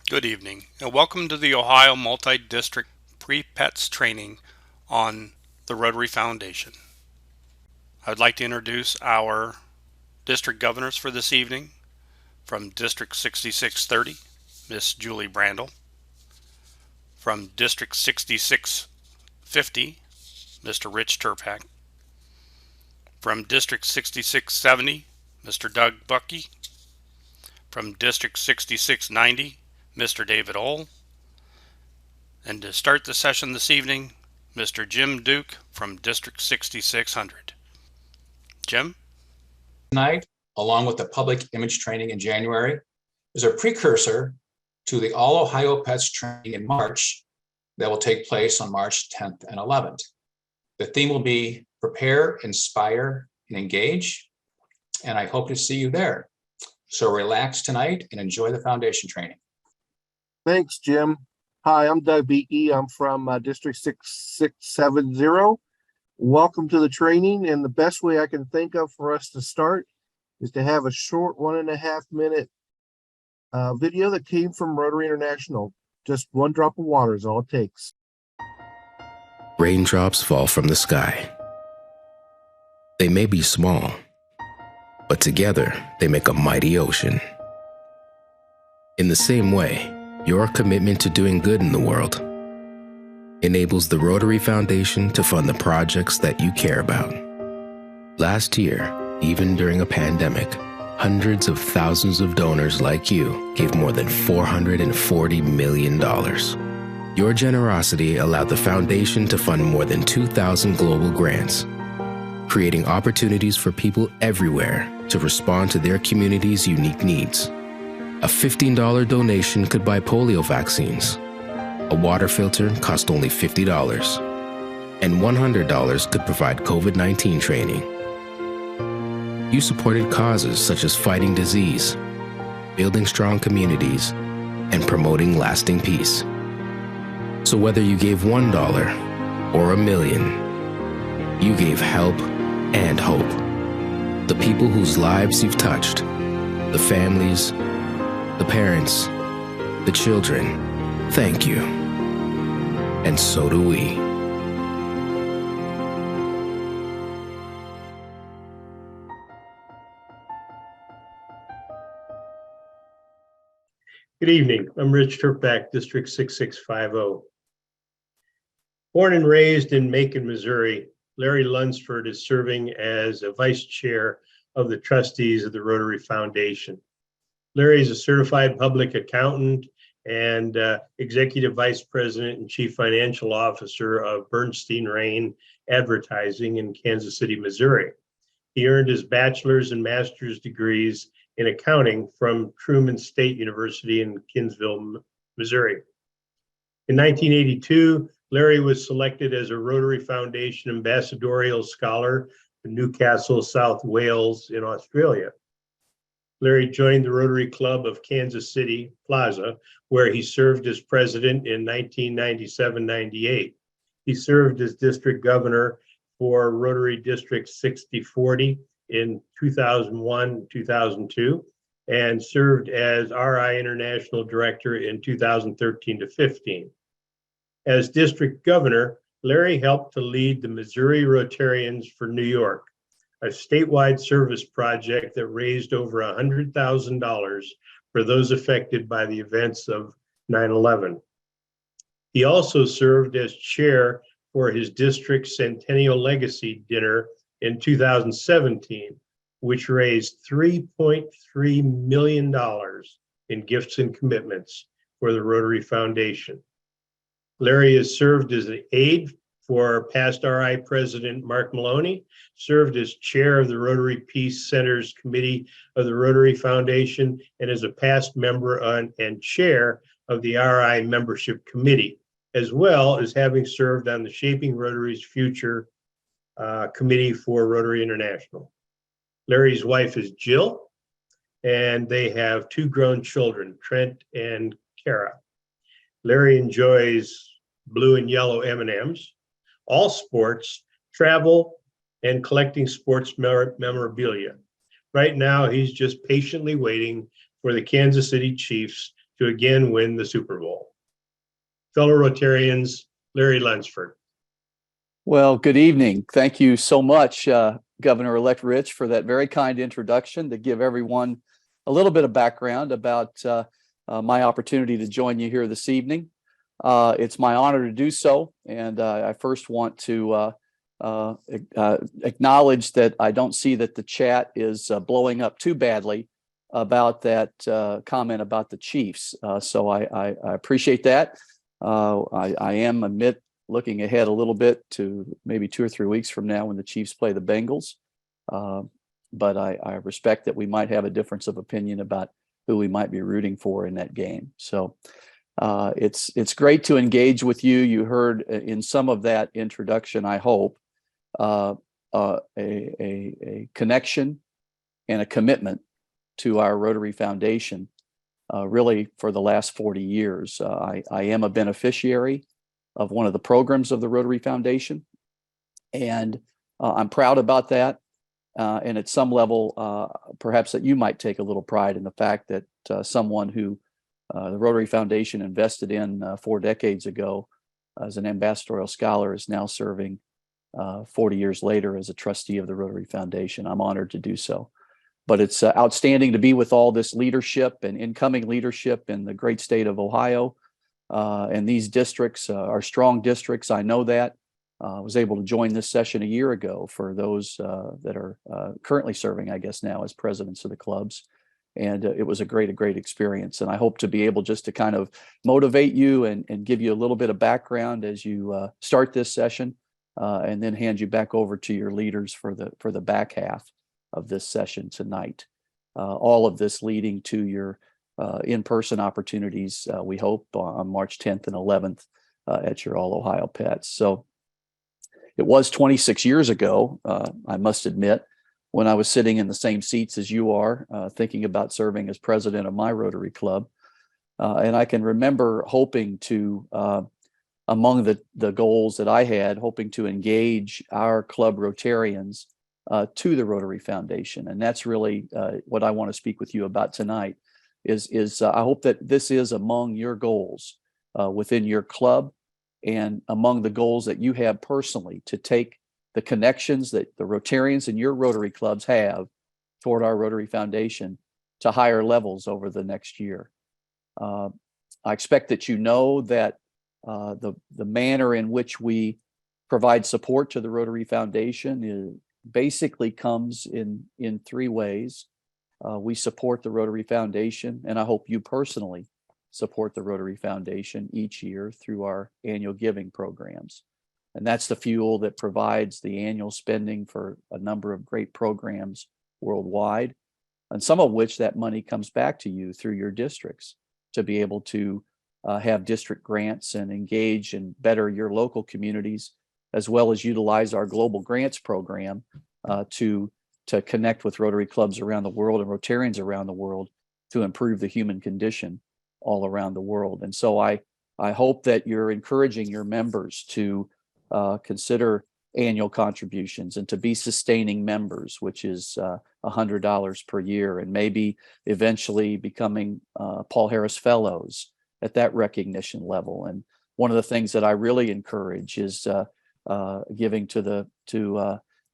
Good evening, and welcome to the Ohio Multi-District Pre-PETS training on the Rotary Foundation. I'd like to introduce our district governors for this evening. From District 6630, Miss Julie Brandel. From District 6650, Mr. Rich Turpak. From District 6670, Mr. Doug Buckey. From District 6690, Mr. David Ohl. And to start the session this evening, Mr. Jim Duke from District 6600. Jim? Tonight, along with the public image training in January, is a precursor to the All Ohio Pets training in March that will take place on March 10th and 11th. The theme will be prepare, inspire, and engage, and I hope to see you there. So relax tonight and enjoy the foundation training. Thanks, Jim. Hi, I'm Doug Beakey. I'm from District 6670. Welcome to the training, and the best way I can think of for us to start is to have a short 1.5-minute video that came from Rotary International. Just one drop of water is all it takes. Raindrops fall from the sky. They may be small, but together they make a mighty ocean. In the same way, your commitment to doing good in the world enables the Rotary Foundation to fund the projects that you care about. Last year, even during a pandemic, hundreds of thousands of donors like you gave more than $440 million. Your generosity allowed the foundation to fund more than 2,000 global grants, creating opportunities for people everywhere to respond to their community's unique needs. A $15 donation could buy polio vaccines. A water filter cost only $50. And $100 could provide COVID-19 training. You supported causes such as fighting disease, building strong communities, and promoting lasting peace. So whether you gave $1 or $1 million, you gave help and hope. The people whose lives you've touched, the families, the parents, the children, thank you. And so do we. Good evening. I'm Rich Turpak, District 6650. Born and raised in Macon, Missouri, Larry Lunsford is serving as a vice chair of the trustees of the Rotary Foundation. Larry is a certified public accountant and executive vice president and chief financial officer of Bernstein Rain Advertising in Kansas City, Missouri. He earned his bachelor's and master's degrees in accounting from Truman State University in Kinsville, Missouri. In 1982, Larry was selected as a Rotary Foundation Ambassadorial Scholar to Newcastle, South Wales in Australia. Larry joined the Rotary Club of Kansas City Plaza, where he served as president in 1997-98. He served as district governor for Rotary District 6040 in 2001-2002, and served as RI International Director in 2013-15. As district governor, Larry helped to lead the Missouri Rotarians for New York, a statewide service project that raised over $100,000 for those affected by the events of 9/11. He also served as chair for his district Centennial Legacy Dinner in 2017, which raised $3.3 million in gifts and commitments for the Rotary Foundation. Larry has served as an aide for past RI President Mark Maloney, served as chair of the Rotary Peace Center's Committee of the Rotary Foundation, and is a past member and chair of the RI Membership Committee, as well as having served on the Shaping Rotary's Future Committee for Rotary International. Larry's wife is Jill, and they have 2 grown children, Trent and Kara. Larry enjoys blue and yellow M&Ms, all sports, travel, and collecting sports memorabilia. Right now, he's just patiently waiting for the Kansas City Chiefs to again win the Super Bowl. Fellow Rotarians, Larry Lunsford. Well, good evening. Thank you so much, Governor-elect Rich, for that very kind introduction to give everyone a little bit of background about my opportunity to join you here this evening. It's my honor to do so, and I first want to acknowledge that I don't see that the chat is blowing up too badly about that comment about the Chiefs. So I appreciate that. I am looking ahead a little bit to maybe 2 or 3 weeks from now when the Chiefs play the Bengals. But I respect that we might have a difference of opinion about who we might be rooting for in that game. So it's great to engage with you. You heard in some of that introduction, I hope, a connection and a commitment to our Rotary Foundation. Really, for the last 40 years, I am a beneficiary of one of the programs of the Rotary Foundation, and I'm proud about that. And at some level, perhaps that you might take a little pride in the fact that someone who the Rotary Foundation invested in 4 decades ago as an ambassadorial scholar is now serving 40 years later as a trustee of the Rotary Foundation. I'm honored to do so. But it's outstanding to be with all this leadership and incoming leadership in the great state of Ohio. And these districts are strong districts. I know that. I was able to join this session a year ago for those that are currently serving, I guess now, as presidents of the clubs. And it was a great experience. And I hope to be able just to kind of motivate you and give you a little bit of background as you start this session, and then hand you back over to your leaders for the back half of this session tonight. All of this leading to your in-person opportunities, we hope, on March 10th and 11th at your All Ohio Pets. So it was 26 years ago, I must admit, when I was sitting in the same seats as you are, thinking about serving as president of my Rotary Club. And I can remember hoping to, among the goals that I had, hoping to engage our club Rotarians to the Rotary Foundation. And that's really what I want to speak with you about tonight, is I hope that this is among your goals within your club and among the goals that you have personally to take the connections that the Rotarians in your Rotary clubs have toward our Rotary Foundation to higher levels over the next year. I expect that you know that the manner in which we provide support to the Rotary Foundation basically comes in 3 ways. We support the Rotary Foundation, and I hope you personally support the Rotary Foundation each year through our annual giving programs. And that's the fuel that provides the annual spending for a number of great programs worldwide, and some of which that money comes back to you through your districts to be able to have district grants and engage and better your local communities, as well as utilize our global grants program to connect with Rotary clubs around the world and Rotarians around the world to improve the human condition all around the world. And so I hope that you're encouraging your members to consider annual contributions and to be sustaining members, which is $100 per year, and maybe eventually becoming Paul Harris Fellows at that recognition level. And one of the things that I really encourage is giving to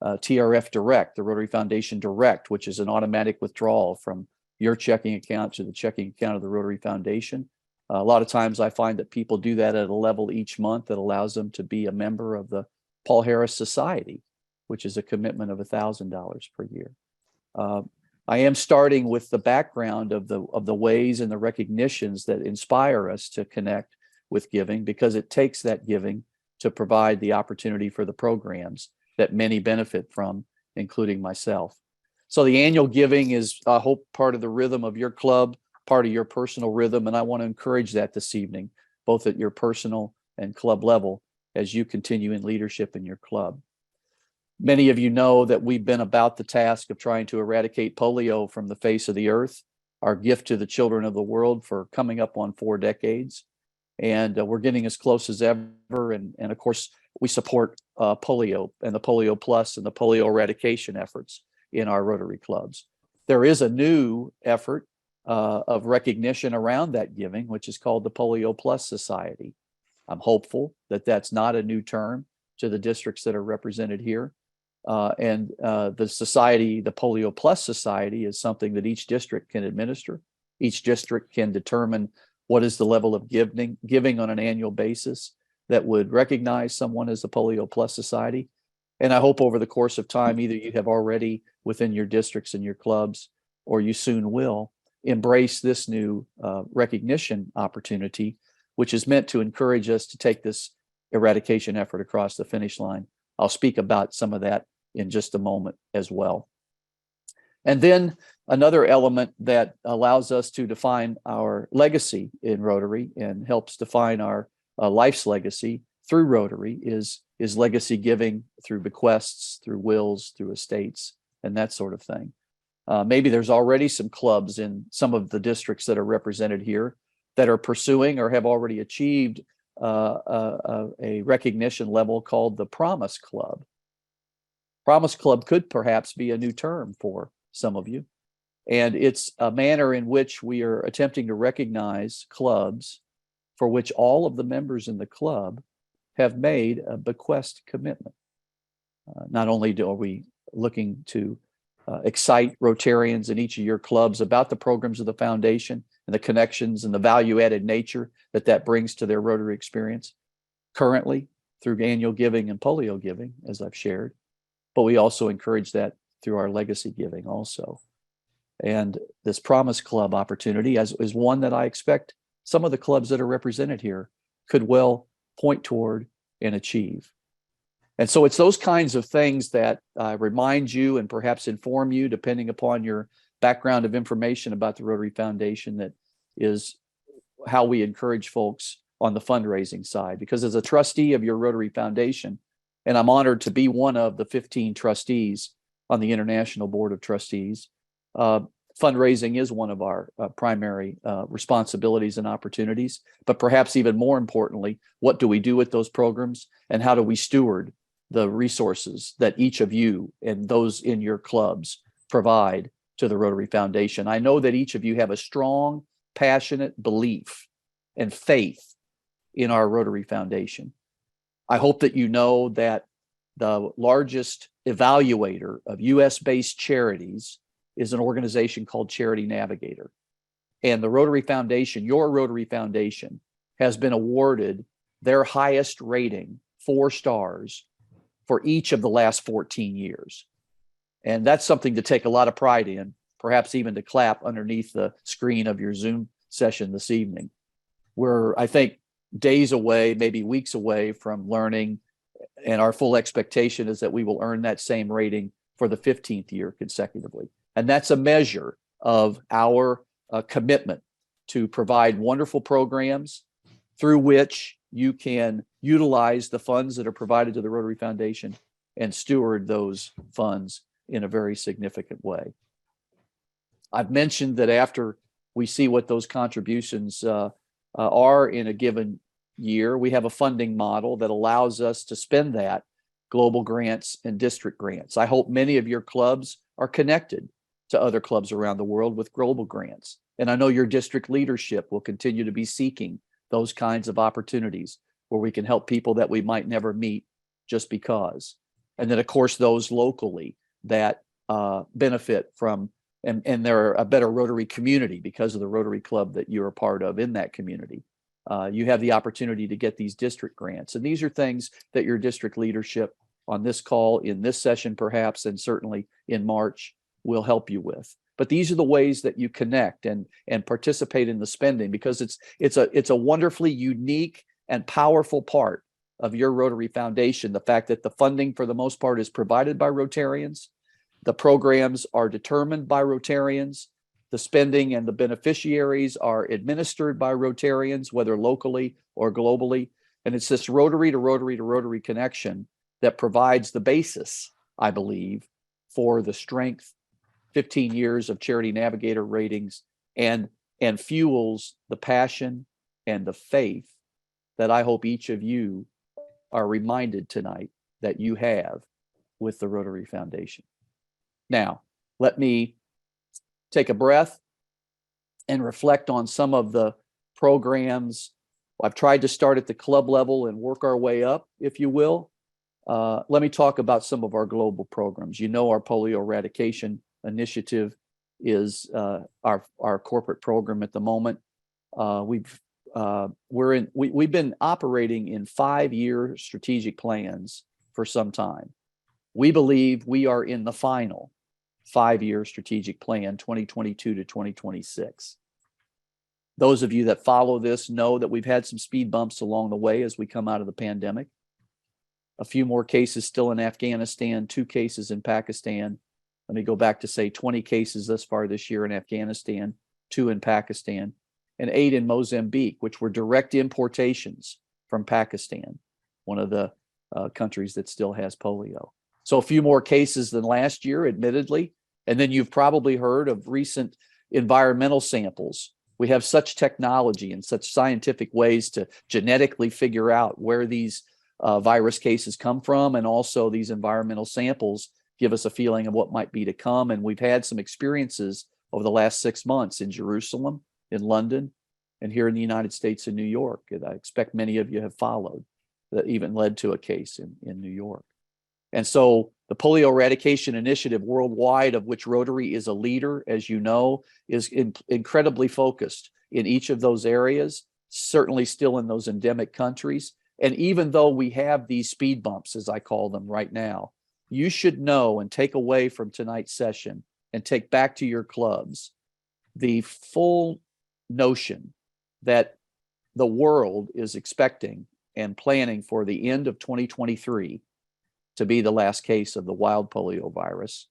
TRF Direct, the Rotary Foundation Direct, which is an automatic withdrawal from your checking account to the checking account of the Rotary Foundation. A lot of times I find that people do that at a level each month that allows them to be a member of the Paul Harris Society, which is a commitment of $1,000 per year. I am starting with the background of the ways and the recognitions that inspire us to connect with giving, because it takes that giving to provide the opportunity for the programs that many benefit from, including myself. So the annual giving is, I hope, part of the rhythm of your club, part of your personal rhythm, and I want to encourage that this evening, both at your personal and club level, as you continue in leadership in your club. Many of you know that we've been about the task of trying to eradicate polio from the face of the earth, our gift to the children of the world, for coming up on 4 decades. And we're getting as close as ever. And of course, we support polio and the Polio Plus and the polio eradication efforts in our Rotary clubs. There is a new effort of recognition around that giving, which is called the Polio Plus Society. I'm hopeful that that's not a new term to the districts that are represented here. The society, the Polio Plus Society, is something that each district can administer. Each district can determine what is the level of giving on an annual basis that would recognize someone as a Polio Plus Society. And I hope over the course of time, either you have already within your districts and your clubs, or you soon will, embrace this new recognition opportunity, which is meant to encourage us to take this eradication effort across the finish line. I'll speak about some of that in just a moment as well. And then another element that allows us to define our legacy in Rotary and helps define our life's legacy through Rotary is legacy giving through bequests, through wills, through estates, and that sort of thing. Maybe there's already some clubs in some of the districts that are represented here that are pursuing or have already achieved a recognition level called the Promise Club. Promise Club could perhaps be a new term for some of you. And it's a manner in which we are attempting to recognize clubs for which all of the members in the club have made a bequest commitment. Not only are we looking to excite Rotarians in each of your clubs about the programs of the foundation and the connections and the value-added nature that brings to their Rotary experience currently through annual giving and polio giving, as I've shared, but we also encourage that through our legacy giving also. And this Promise Club opportunity is one that I expect some of the clubs that are represented here could well point toward and achieve. And so it's those kinds of things that remind you and perhaps inform you, depending upon your background of information about the Rotary Foundation, that is how we encourage folks on the fundraising side. Because as a trustee of your Rotary Foundation, and I'm honored to be one of the 15 trustees on the International Board of Trustees, fundraising is one of our primary responsibilities and opportunities. But perhaps even more importantly, what do we do with those programs, and how do we steward the resources that each of you and those in your clubs provide to the Rotary Foundation? I know that each of you have a strong, passionate belief and faith in our Rotary Foundation. I hope that you know that the largest evaluator of US-based charities is an organization called Charity Navigator. And the Rotary Foundation, your Rotary Foundation, has been awarded their highest rating, 4 stars, for each of the last 14 years. And that's something to take a lot of pride in, perhaps even to clap underneath the screen of your Zoom session this evening. We're, I think, days away, maybe weeks away from learning, and our full expectation is that we will earn that same rating for the 15th year consecutively. And that's a measure of our commitment to provide wonderful programs through which you can utilize the funds that are provided to the Rotary Foundation and steward those funds in a very significant way. I've mentioned that after we see what those contributions are in a given year, we have a funding model that allows us to spend that global grants and district grants. I hope many of your clubs are connected to other clubs around the world with global grants. And I know your district leadership will continue to be seeking those kinds of opportunities where we can help people that we might never meet just because. And then, of course, those locally that benefit from, and they're a better Rotary community because of the Rotary Club that you're a part of in that community. You have the opportunity to get these district grants. And these are things that your district leadership on this call, in this session perhaps, and certainly in March, will help you with. But these are the ways that you connect and participate in the spending, because it's a wonderfully unique and powerful part of your Rotary Foundation. The fact that the funding for the most part is provided by Rotarians, the programs are determined by Rotarians, the spending and the beneficiaries are administered by Rotarians, whether locally or globally. And it's this Rotary to Rotary to Rotary connection that provides the basis, I believe, for the strength, 15 years of Charity Navigator ratings, and fuels the passion and the faith that I hope each of you are reminded tonight that you have with the Rotary Foundation. Now, let me take a breath and reflect on some of the programs. I've tried to start at the club level and work our way up, if you will. Let me talk about some of our global programs. You know, our polio eradication initiative is our corporate program at the moment. We've been operating in 5-year strategic plans for some time. We believe we are in the final 5-year strategic plan, 2022 to 2026. Those of you that follow this know that we've had some speed bumps along the way as we come out of the pandemic. A few more cases still in Afghanistan, 2 cases in Pakistan. Let me go back to say 20 cases thus far this year in Afghanistan, 2 in Pakistan, and 8 in Mozambique, which were direct importations from Pakistan, one of the countries that still has polio. So a few more cases than last year, admittedly. And then you've probably heard of recent environmental samples. We have such technology and such scientific ways to genetically figure out where these virus cases come from, and also these environmental samples give us a feeling of what might be to come. And we've had some experiences over the last 6 months in Jerusalem, in London, and here in the United States in New York. And I expect many of you have followed, that even led to a case in New York. And so the polio eradication initiative worldwide, of which Rotary is a leader, as you know, is incredibly focused in each of those areas, certainly still in those endemic countries. And even though we have these speed bumps, as I call them right now, you should know and take away from tonight's session and take back to your clubs the full notion that the world is expecting and planning for the end of 2023 to be the last case of the wild polio virus.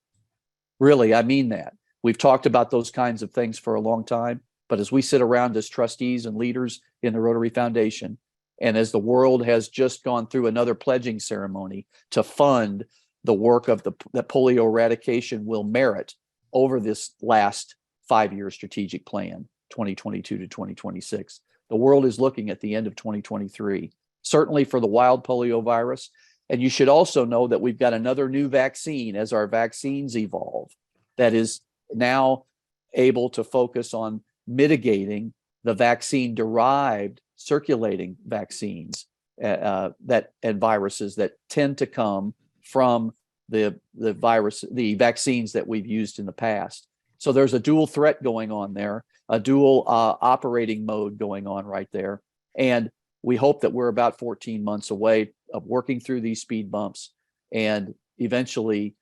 Really, I mean that. We've talked about those kinds of things for a long time, but as we sit around as trustees and leaders in the Rotary Foundation, and as the world has just gone through another pledging ceremony to fund the work of that polio eradication will merit over this last 5-year strategic plan, 2022 to 2026, the world is looking at the end of 2023, certainly for the wild polio virus. And you should also know that we've got another new vaccine as our vaccines evolve that is now able to focus on mitigating the vaccine-derived circulating vaccines and viruses that tend to come from the vaccines that we've used in the past. So there's a dual threat going on there, a dual operating mode going on right there. And we hope that we're about 14 months away of working through these speed bumps and eventually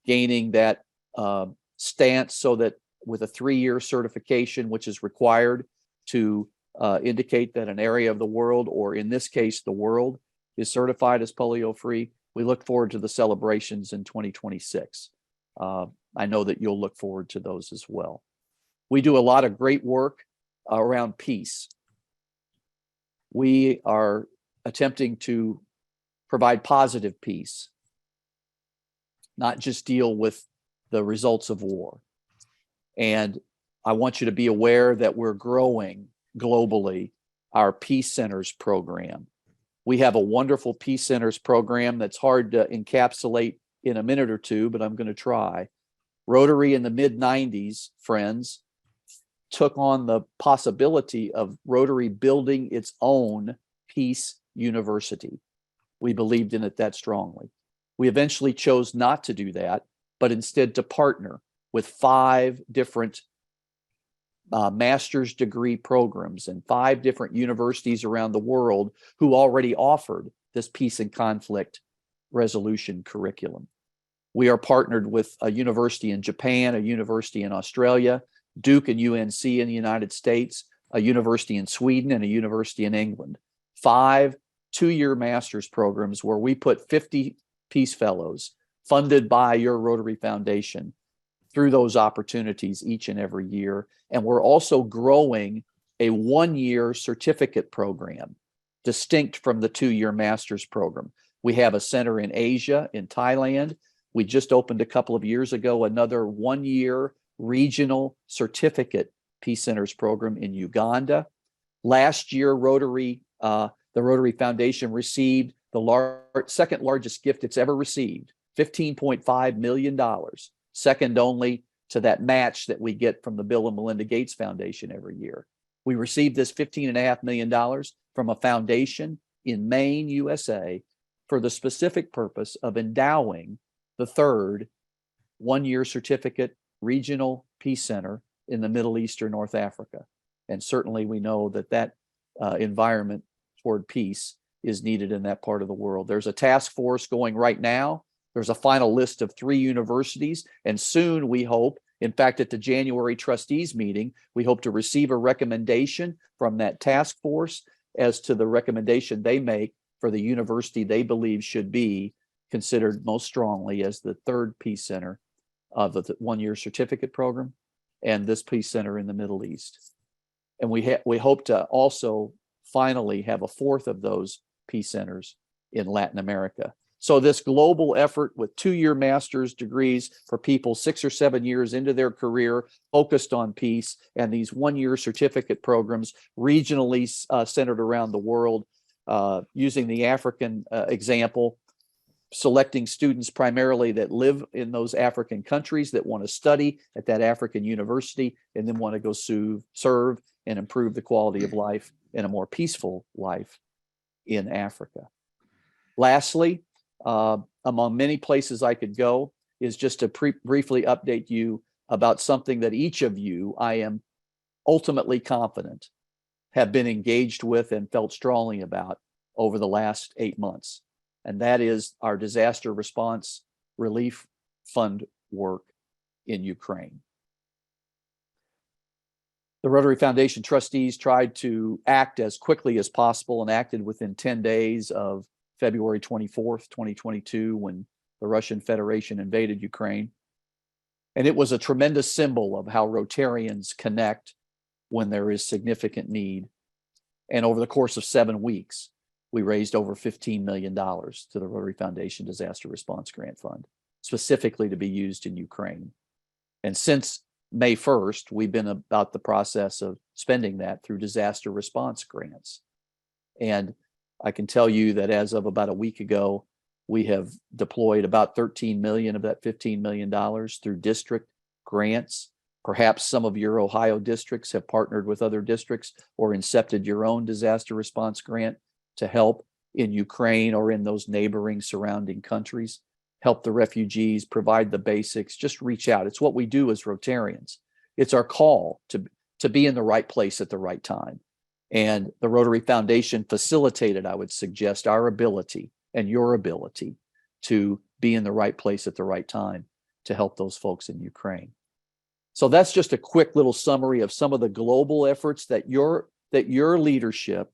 gaining that stance, so that with a 3-year certification, which is required to indicate that an area of the world, or in this case, the world, is certified as polio-free, we look forward to the celebrations in 2026. I know that you'll look forward to those as well. We do a lot of great work around peace. We are attempting to provide positive peace, not just deal with the results of war. And I want you to be aware that we're growing globally our Peace Centers program. We have a wonderful Peace Centers program that's hard to encapsulate in a minute or two, but I'm going to try. Rotary in the mid-90s, friends, took on the possibility of Rotary building its own peace university. We believed in it that strongly. We eventually chose not to do that, but instead to partner with 5 different master's degree programs and 5 different universities around the world who already offered this peace and conflict resolution curriculum. We are partnered with a university in Japan, a university in Australia, Duke and UNC in the United States, a university in Sweden, and a university in England. 5 2-year master's programs where we put 50 Peace Fellows funded by your Rotary Foundation through those opportunities each and every year. And we're also growing a 1-year certificate program, distinct from the 2-year master's program. We have a center in Asia, in Thailand. We just opened a couple of years ago another 1-year regional certificate Peace Centers program in Uganda. Last year, the Rotary Foundation received the second largest gift it's ever received, $15.5 million, second only to that match that we get from the Bill and Melinda Gates Foundation every year. We received this $15.5 million from a foundation in Maine, USA, for the specific purpose of endowing the third one-year certificate regional peace center in the Middle East or North Africa. And certainly we know that that environment toward peace is needed in that part of the world. There's a task force going right now. There's a final list of 3 universities, and soon we hope, in fact, at the January trustees meeting, we hope to receive a recommendation from that task force as to the recommendation they make for the university they believe should be considered most strongly as the third peace center of the one-year certificate program and this peace center in the Middle East. And we hope to also finally have a fourth of those peace centers in Latin America. So this global effort with 2-year master's degrees for people 6 or 7 years into their career focused on peace, and these 1-year certificate programs regionally centered around the world, using the African example, selecting students primarily that live in those African countries that want to study at that African university and then want to go serve and improve the quality of life and a more peaceful life in Africa. Lastly, among many places I could go, is just to briefly update you about something that each of you, I am ultimately confident, have been engaged with and felt strongly about over the last 8 months. And that is our disaster response relief fund work in Ukraine. The Rotary Foundation trustees tried to act as quickly as possible and acted within 10 days of February 24th, 2022, when the Russian Federation invaded Ukraine. And it was a tremendous symbol of how Rotarians connect when there is significant need. And over the course of 7 weeks, we raised over $15 million to the Rotary Foundation Disaster Response Grant Fund, specifically to be used in Ukraine. And since May 1st, we've been about the process of spending that through disaster response grants. And I can tell you that as of about a week ago, we have deployed about 13 million of that $15 million through district grants. Perhaps some of your Ohio districts have partnered with other districts or incepted your own disaster response grant to help in Ukraine or in those neighboring surrounding countries, help the refugees, provide the basics, just reach out. It's what we do as Rotarians. It's our call to be in the right place at the right time. And the Rotary Foundation facilitated, I would suggest, our ability and your ability to be in the right place at the right time to help those folks in Ukraine. So that's just a quick little summary of some of the global efforts that your leadership,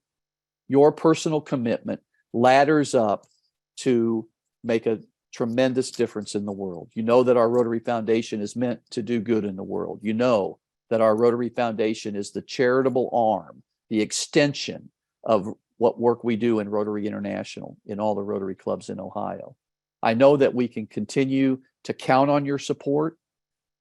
your personal commitment ladders up to make a tremendous difference in the world. You know that our Rotary Foundation is meant to do good in the world. You know that our Rotary Foundation is the charitable arm, the extension of what work we do in Rotary International, in all the Rotary clubs in Ohio. I know that we can continue to count on your support.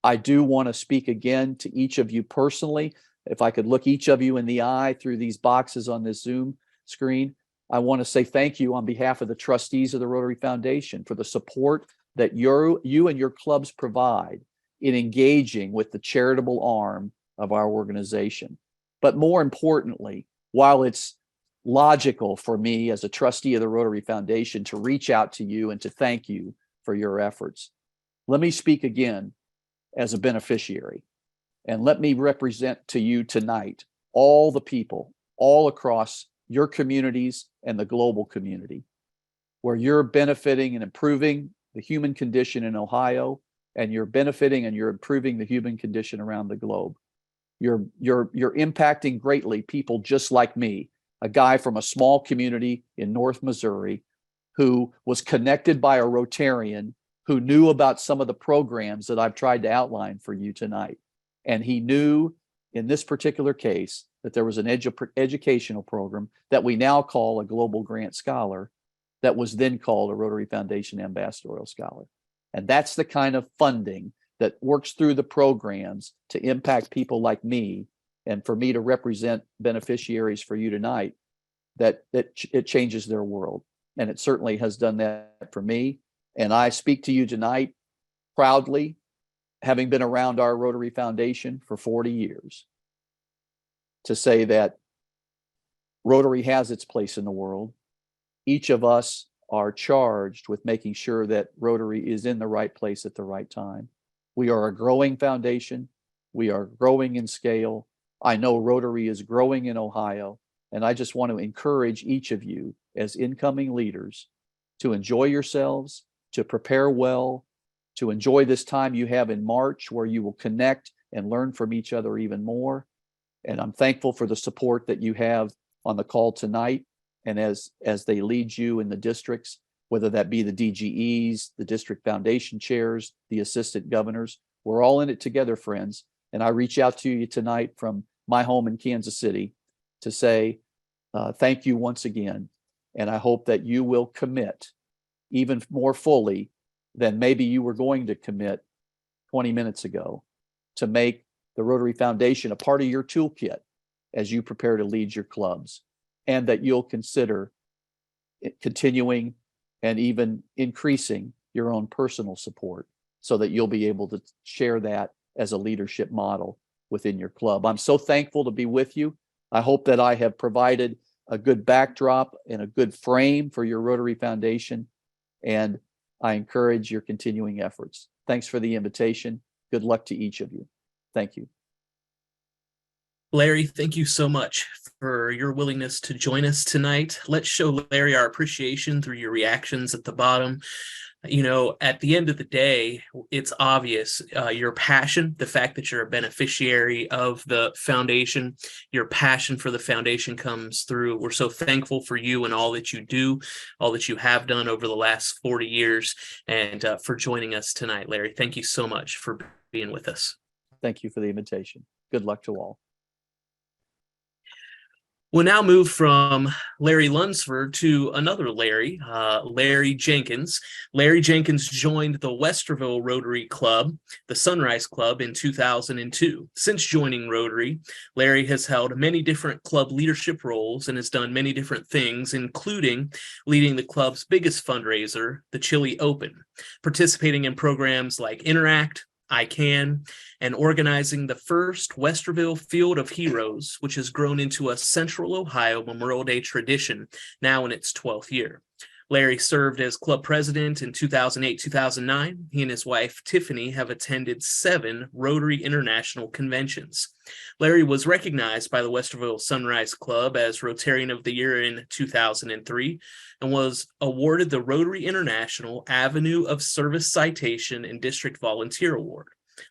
I do want to speak again to each of you personally. If I could look each of you in the eye through these boxes on this Zoom screen, I want to say thank you on behalf of the trustees of the Rotary Foundation for the support that you and your clubs provide in engaging with the charitable arm of our organization. But more importantly, while it's logical for me as a trustee of the Rotary Foundation to reach out to you and to thank you for your efforts, let me speak again as a beneficiary. And let me represent to you tonight all the people all across your communities and the global community where you're benefiting and improving the human condition in Ohio, and you're benefiting and you're improving the human condition around the globe. You're impacting greatly people just like me, a guy from a small community in North Missouri who was connected by a Rotarian who knew about some of the programs that I've tried to outline for you tonight. And he knew in this particular case that there was an educational program that we now call a Global Grant Scholar that was then called a Rotary Foundation Ambassadorial Scholar. And that's the kind of funding that works through the programs to impact people like me, and for me to represent beneficiaries for you tonight, that it changes their world. And it certainly has done that for me. And I speak to you tonight proudly having been around our Rotary Foundation for 40 years, to say that Rotary has its place in the world. Each of us are charged with making sure that Rotary is in the right place at the right time. We are a growing foundation. We are growing in scale. I know Rotary is growing in Ohio, and I just want to encourage each of you as incoming leaders to enjoy yourselves, to prepare well, to enjoy this time you have in March where you will connect and learn from each other even more. And I'm thankful for the support that you have on the call tonight, and as they lead you in the districts, whether that be the DGEs, the district foundation chairs, the assistant governors. We're all in it together, friends. And I reach out to you tonight from my home in Kansas City to say thank you once again. And I hope that you will commit even more fully than maybe you were going to commit 20 minutes ago to make the Rotary Foundation a part of your toolkit as you prepare to lead your clubs, and that you'll consider continuing and even increasing your own personal support so that you'll be able to share that as a leadership model within your club. I'm so thankful to be with you. I hope that I have provided a good backdrop and a good frame for your Rotary Foundation, and I encourage your continuing efforts. Thanks for the invitation. Good luck to each of you. Thank you. Larry, thank you so much for your willingness to join us tonight. Let's show Larry our appreciation through your reactions at the bottom. You know, at the end of the day, it's obvious your passion, the fact that you're a beneficiary of the foundation, your passion for the foundation comes through. We're so thankful for you and all that you do, all that you have done over the last 40 years, and for joining us tonight, Larry. Thank you so much for being with us. Thank you for the invitation. Good luck to all. We'll now move from Larry Lunsford to another Larry, Larry Jenkins. Larry Jenkins joined the Westerville Rotary Club, the Sunrise Club, in 2002. Since joining Rotary, Larry has held many different club leadership roles and has done many different things, including leading the club's biggest fundraiser, the Chili Open, participating in programs like Interact, I Can, and organizing the first Westerville Field of Heroes, which has grown into a Central Ohio Memorial Day tradition, now in its 12th year. Larry served as club president in 2008-2009. He and his wife, Tiffany, have attended 7 Rotary International conventions. Larry was recognized by the Westerville Sunrise Club as Rotarian of the Year in 2003 and was awarded the Rotary International Avenue of Service Citation and District Volunteer Award.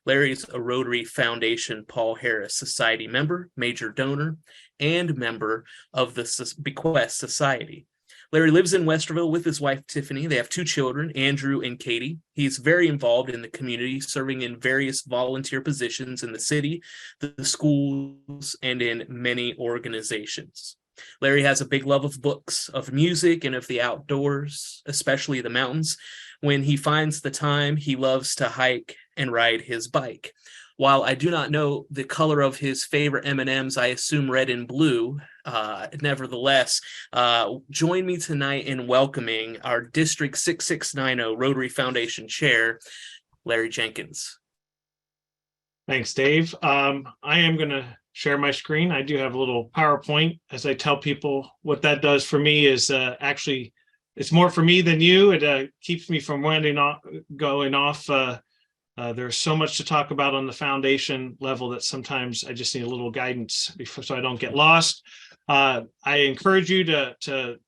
Larry's a Rotary Foundation Paul Harris Society member, major donor, and member of the Bequest Society. Larry lives in Westerville with his wife, Tiffany. They have 2 children, Andrew and Katie. He's very involved in the community, serving in various volunteer positions in the city, the schools, and in many organizations. Larry has a big love of books, of music, and of the outdoors, especially the mountains. When he finds the time, he loves to hike and ride his bike. While I do not know the color of his favorite M&Ms, I assume red and blue. Nevertheless, join me tonight in welcoming our District 6690 Rotary Foundation Chair, Larry Jenkins. Thanks, Dave. I am going to share my screen. I do have a little PowerPoint. As I tell people, what that does for me is actually, it's more for me than you. It keeps me from going off. There's so much to talk about on the foundation level that sometimes I just need a little guidance so I don't get lost. I encourage you to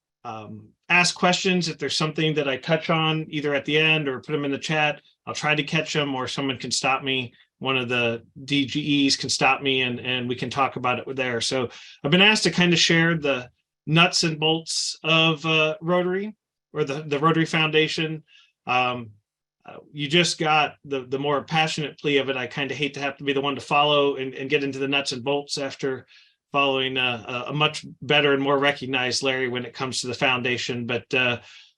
ask questions. If there's something that I touch on, either at the end or put them in the chat, I'll try to catch them, or someone can stop me. One of the DGEs can stop me and we can talk about it there. So I've been asked to kind of share the nuts and bolts of Rotary, or the Rotary Foundation. You just got the more passionate plea of it. I kind of hate to have to be the one to follow and get into the nuts and bolts after following a much better and more recognized Larry when it comes to the foundation. But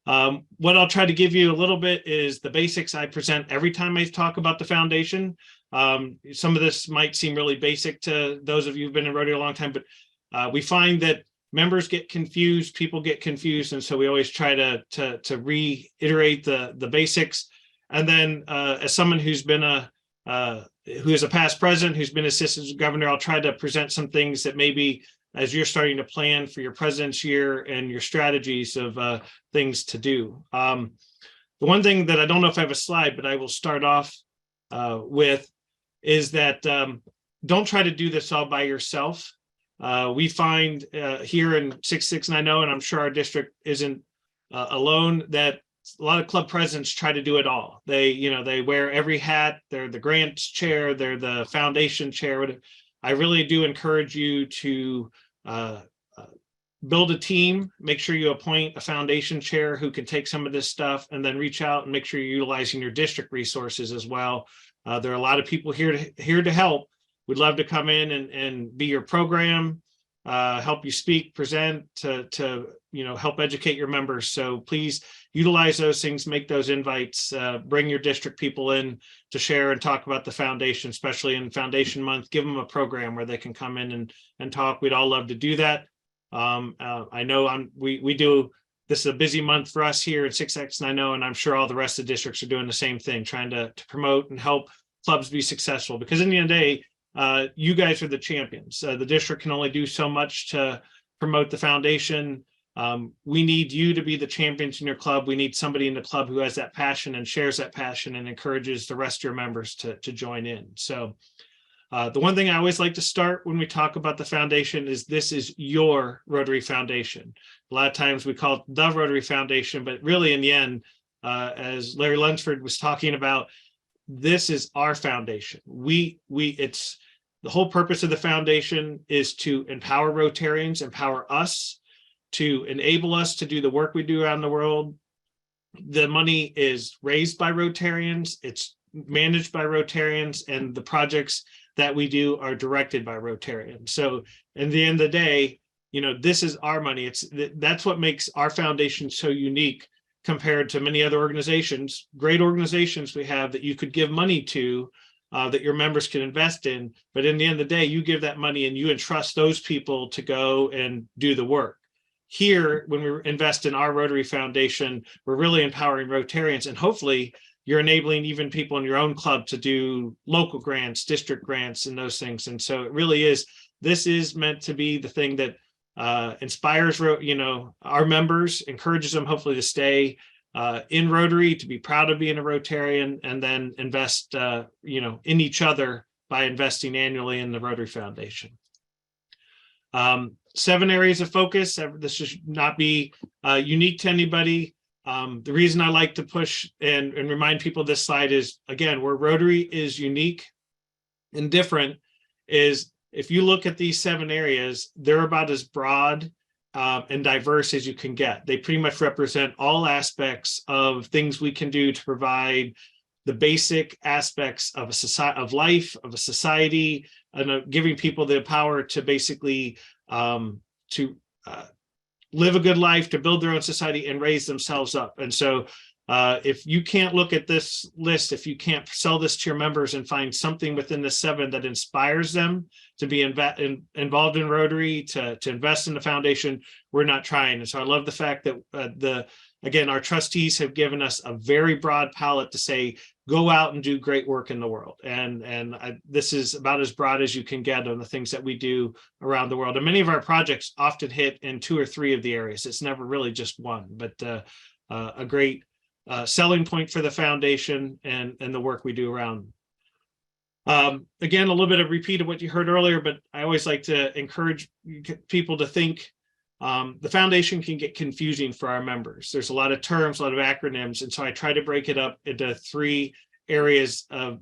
what I'll try to give you a little bit is the basics I present every time I talk about the foundation. Some of this might seem really basic to those of you who've been in Rotary a long time, but we find that members get confused, people get confused, and so we always try to reiterate the basics. And then as someone who's been a who is a past president, who's been assistant governor. I'll try to present some things that maybe as you're starting to plan for your president's year and your strategies of things to do. The one thing that I don't know if I have a slide, but I will start off with is that don't try to do this all by yourself. We find here in 6690, and I'm sure our district isn't alone, that a lot of club presidents try to do it all. They wear every hat. They're the grants chair, they're the foundation chair. I really do encourage you to build a team, make sure you appoint a foundation chair who can take some of this stuff, and then reach out and make sure you're utilizing your district resources as well. There are a lot of people here to help. We'd love to come in and be your program, help you speak, present, to help educate your members. So please utilize those things, make those invites, bring your district people in to share and talk about the foundation, especially in Foundation Month. Give them a program where they can come in and talk. We'd all love to do that. I know we do. This is a busy month for us here at 6X90, and I'm sure all the rest of the districts are doing the same thing, trying to promote and help clubs be successful. Because in the end of the day, you guys are the champions. The district can only do so much to promote the foundation. We need you to be the champions in your club. We need somebody in the club who has that passion and shares that passion and encourages the rest of your members to join in. So the one thing I always like to start when we talk about the foundation is this is your Rotary Foundation. A lot of times we call it the Rotary Foundation, but really in the end, as Larry Lunsford was talking about, this is our foundation. It's the whole purpose of the foundation is to empower Rotarians, empower us, to enable us to do the work we do around the world. The money is raised by Rotarians, it's managed by Rotarians, and the projects that we do are directed by Rotarians. So in the end of the day, this is our money. That's what makes our foundation so unique compared to many other organizations, great organizations we have that you could give money to, that your members can invest in. But in the end of the day, you give that money and you entrust those people to go and do the work. Here, when we invest in our Rotary Foundation, we're really empowering Rotarians, and hopefully you're enabling even people in your own club to do local grants, district grants, and those things. And so it really is, this is meant to be the thing that inspires, our members, encourages them hopefully to stay in Rotary, to be proud of being a Rotarian, and then invest, in each other by investing annually in the Rotary Foundation. 7 areas of focus. This should not be unique to anybody. The reason I like to push and remind people this slide is, again, where Rotary is unique and different is if you look at these 7 areas, they're about as broad and diverse as you can get. They pretty much represent all aspects of things we can do to provide the basic aspects of a society, of life, of a society, and giving people the power to basically live a good life, to build their own society and raise themselves up. And so if you can't look at this list, if you can't sell this to your members and find something within the 7 that inspires them to be involved in Rotary, to invest in the foundation, we're not trying. And so I love the fact that again, our trustees have given us a very broad palette to say, go out and do great work in the world. And this is about as broad as you can get on the things that we do around the world. And many of our projects often hit in 2 or 3 of the areas. It's never really just one, but a great selling point for the foundation and the work we do around. Again, a little bit of repeat of what you heard earlier, but I always like to encourage people to think the foundation can get confusing for our members. There's a lot of terms, a lot of acronyms. And so I try to break it up into 3 areas of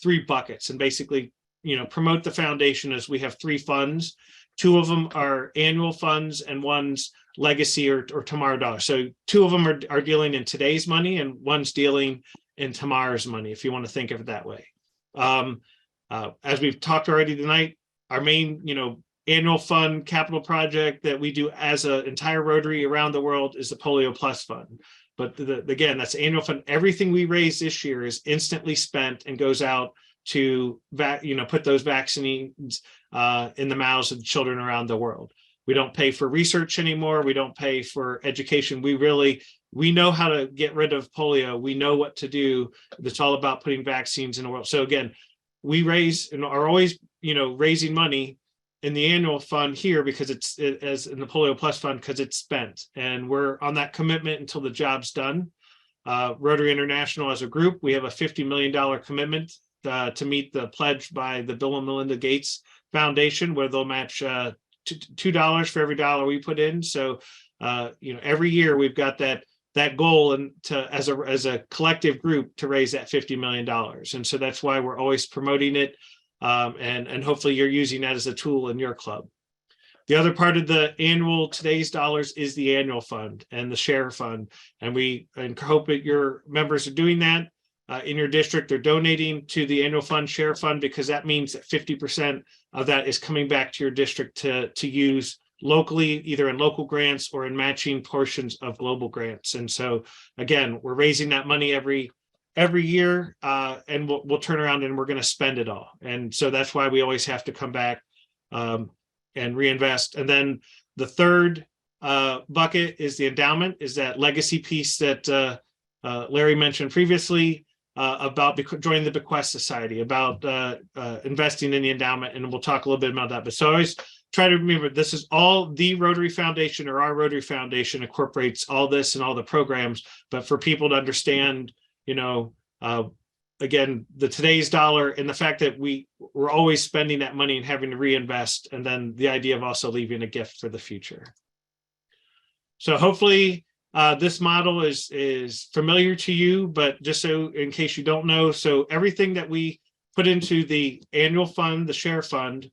3 buckets, and basically, promote the foundation as we have 3 funds. 2 of them are annual funds and one's legacy or tomorrow dollars. So 2 of them are dealing in today's money and one's dealing in tomorrow's money, if you want to think of it that way. As we've talked already tonight, our main, annual fund capital project that we do as an entire Rotary around the world is the Polio Plus Fund. But again, that's annual fund. Everything we raise this year is instantly spent and goes out to put those vaccines in the mouths of children around the world. We don't pay for research anymore. We don't pay for education. We know how to get rid of polio. We know what to do. It's all about putting vaccines in the world. So again, we raise and are always, raising money in the annual fund here because as in the Polio Plus Fund, because it's spent, and we're on that commitment until the job's done. Rotary International as a group, we have a $50 million commitment to meet the pledge by the Bill and Melinda Gates Foundation, where they'll match $2 for every dollar we put in. So, every year we've got that goal and as a collective group to raise that $50 million. And so that's why we're always promoting it. And hopefully you're using that as a tool in your club. The other part of the annual today's dollars is the annual fund and the share fund. And we hope that your members are doing that in your district. They're donating to the annual fund, share fund, because that means that 50% of that is coming back to your district to use locally, either in local grants or in matching portions of global grants. And so again, we're raising that money every year, and we'll turn around and we're going to spend it all. And so that's why we always have to come back and reinvest. And then the third bucket is the endowment, is that legacy piece that Larry mentioned previously about joining the Bequest Society, about investing in the endowment. And we'll talk a little bit about that. But so always try to remember, this is all the Rotary Foundation, or our Rotary Foundation incorporates all this and all the programs. But for people to understand, again, the today's dollar and the fact that we're always spending that money and having to reinvest, and then the idea of also leaving a gift for the future. So hopefully this model is familiar to you, but just so in case you don't know, so everything that we put into the annual fund, the share fund,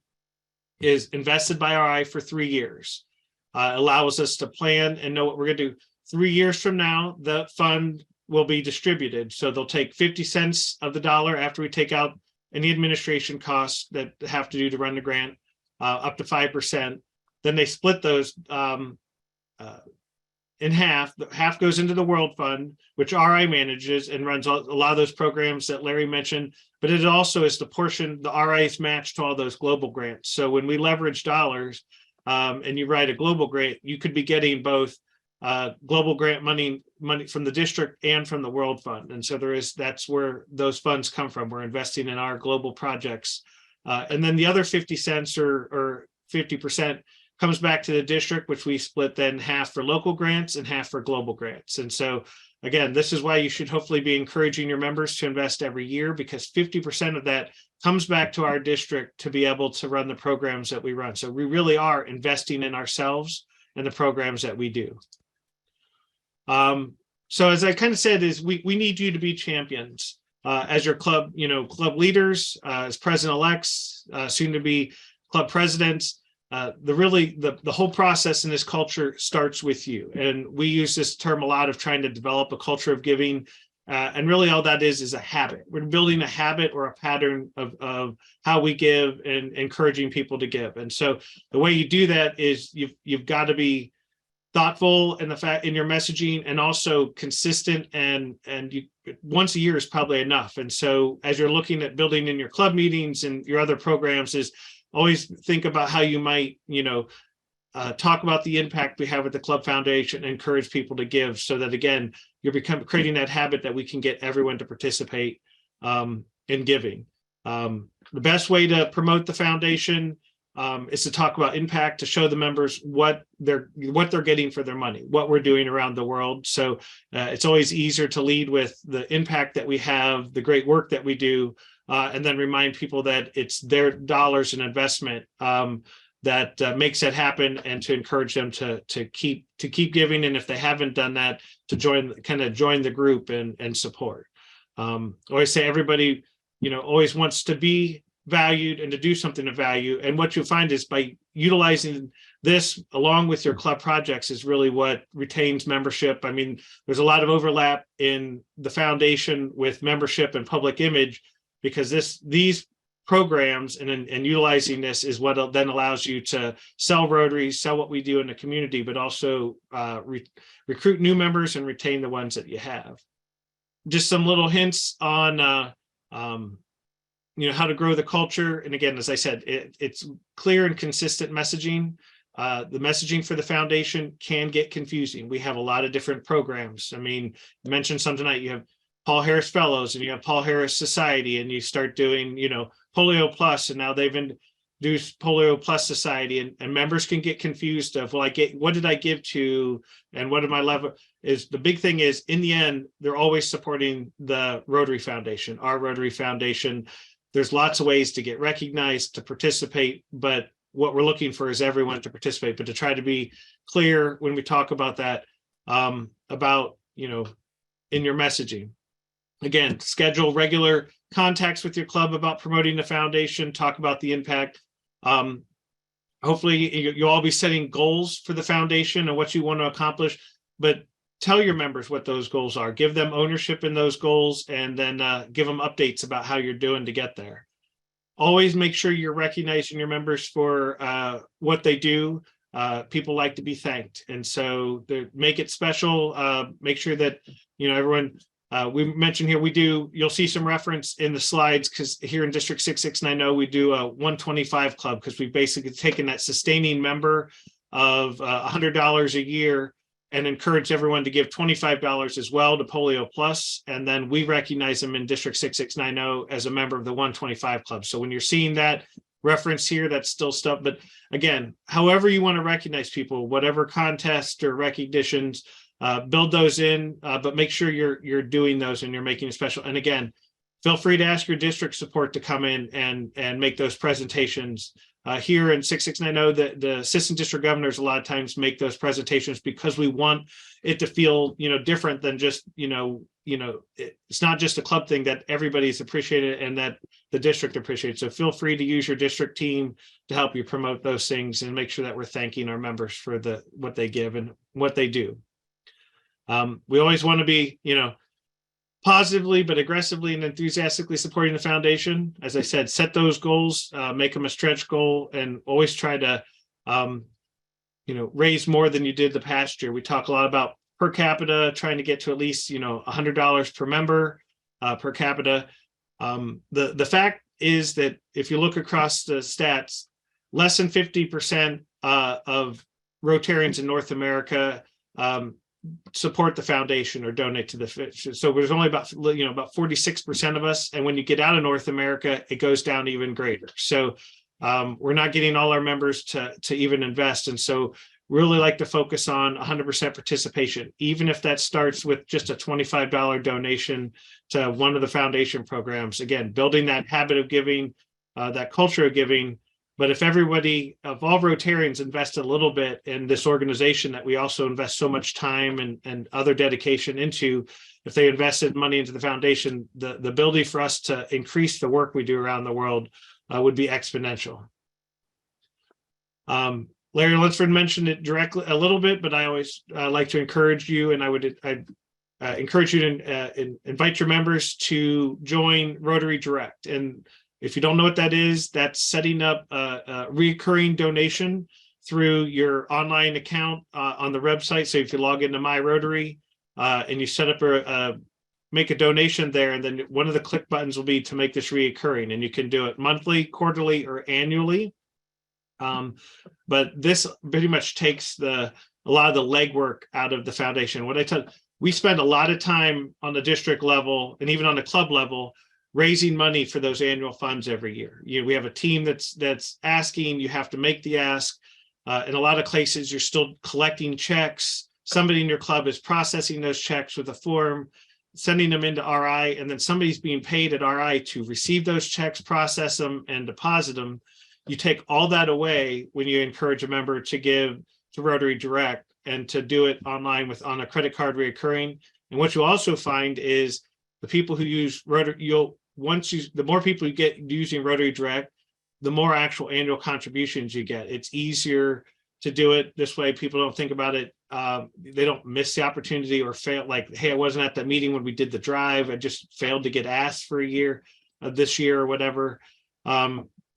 is invested by RI for 3 years. Allows us to plan and know what we're going to do. 3 years from now, the fund will be distributed. So they'll take 50 cents of the dollar after we take out any administration costs that have to do to run the grant, up to 5%. Then they split those in half. Half goes into the World Fund, which RI manages and runs a lot of those programs that Larry mentioned, but it also is the portion the RI's match to all those global grants. So when we leverage dollars and you write a global grant, you could be getting both global grant money from the district and from the World Fund. And so that's where those funds come from. We're investing in our global projects. And then the other 50 cents or 50% comes back to the district, which we split then half for local grants and half for global grants. And so again, this is why you should hopefully be encouraging your members to invest every year, because 50% of that comes back to our district to be able to run the programs that we run. So we really are investing in ourselves and the programs that we do. So as I kind of said, is we need you to be champions as your club, club leaders, as president-elects, soon to be club presidents. The whole process in this culture starts with you. And we use this term a lot of trying to develop a culture of giving. And really all that is a habit. We're building a habit or a pattern of how we give and encouraging people to give. And so the way you do that is you've got to be thoughtful in your messaging, and also consistent, and you once a year is probably enough. And so as you're looking at building in your club meetings and your other programs, is always think about how you might talk about the impact we have at the club foundation, and encourage people to give, so that again you're creating that habit that we can get everyone to participate in giving. The best way to promote the foundation is to talk about impact, to show the members what they're getting for their money, what we're doing around the world. So it's always easier to lead with the impact that we have, the great work that we do, and then remind people that it's their dollars and investment that makes it happen, and to encourage them to keep giving. And if they haven't done that, to join the group and support. Always say everybody, always wants to be valued and to do something of value. And what you'll find is by utilizing this along with your club projects is really what retains membership. I mean, there's a lot of overlap in the foundation with membership and public image, because these programs and utilizing this is what then allows you to sell Rotary, sell what we do in the community, but also recruit new members and retain the ones that you have. Just some little hints on how to grow the culture. And again, as I said, it's clear and consistent messaging. the messaging for the foundation can get confusing. We have a lot of different programs. I mean, you mentioned some tonight. You have Paul Harris Fellows and you have Paul Harris Society, and you start doing, Polio Plus, and now they've introduced Polio Plus Society, and members can get confused of, well, what did I give to, and what am I level? Is the big thing is, in the end, they're always supporting the Rotary Foundation, our Rotary Foundation. There's lots of ways to get recognized, to participate, but what we're looking for is everyone to participate, but to try to be clear when we talk about that, about, in your messaging. Again, schedule regular contacts with your club about promoting the foundation, talk about the impact. Hopefully you'll all be setting goals for the foundation and what you want to accomplish, but tell your members what those goals are, give them ownership in those goals, and then give them updates about how you're doing to get there. Always make sure you're recognizing your members for what they do. People like to be thanked. And so make it special. Make sure that, everyone, we mentioned here, you'll see some reference in the slides, because here in District 6690, we do a 125 club, because we've basically taken that sustaining member of $100 a year and encourage everyone to give $25 as well to Polio Plus. And then we recognize them in District 6690 as a member of the 125 club. So when you're seeing that reference here, that's still stuff. But again, however you want to recognize people, whatever contest or recognitions, build those in, but make sure you're doing those and you're making it special. And again, feel free to ask your district support to come in and make those presentations. Here in 6690, the assistant district governors a lot of times make those presentations because we want it to feel, different than just, it's not just a club thing, that everybody's appreciated and that the district appreciates. So feel free to use your district team to help you promote those things and make sure that we're thanking our members for what they give and what they do. We always want to be, positively but aggressively and enthusiastically supporting the foundation. As I said, set those goals, make them a stretch goal, and always try to raise more than you did the past year. We talk a lot about per capita, trying to get to at least $100 per member per capita. The fact is that if you look across the stats, less than 50% of Rotarians in North America support the foundation or donate to the fish. So there's only about 46% of us, and when you get out of North America, it goes down even greater. So we're not getting all our members to even invest, and so really like to focus on 100% participation, even if that starts with just a $25 donation to one of the foundation programs. Again, building that habit of giving, that culture of giving. But if everybody, of all Rotarians, invest a little bit in this organization that we also invest so much time and other dedication into, if they invested money into the foundation, the ability for us to increase the work we do around the world would be exponential. Larry Lunsford mentioned it directly a little bit, but I always like to encourage you, and I'd encourage you to invite your members to join Rotary Direct. And if you don't know what that is, that's setting up a recurring donation through your online account on the website. So if you log into My Rotary and you set up make a donation there, and then one of the click buttons will be to make this recurring, and you can do it monthly, quarterly, or annually. But this pretty much takes a lot of the legwork out of the foundation. What I tell, we spend a lot of time on the district level and even on the club level raising money for those annual funds every year. We have a team that's asking, you have to make the ask. In a lot of cases, you're still collecting checks. Somebody in your club is processing those checks with a form, sending them into RI, and then somebody's being paid at RI to receive those checks, process them, and deposit them. You take all that away when you encourage a member to give to Rotary Direct and to do it online on a credit card reoccurring. And what you'll also find is the people who use Rotary, the more people you get using Rotary Direct, the more actual annual contributions you get. It's easier to do it this way. People don't think about it. They don't miss the opportunity or fail. Like, hey, I wasn't at that meeting when we did the drive. I just failed to get asked for a year this year or whatever.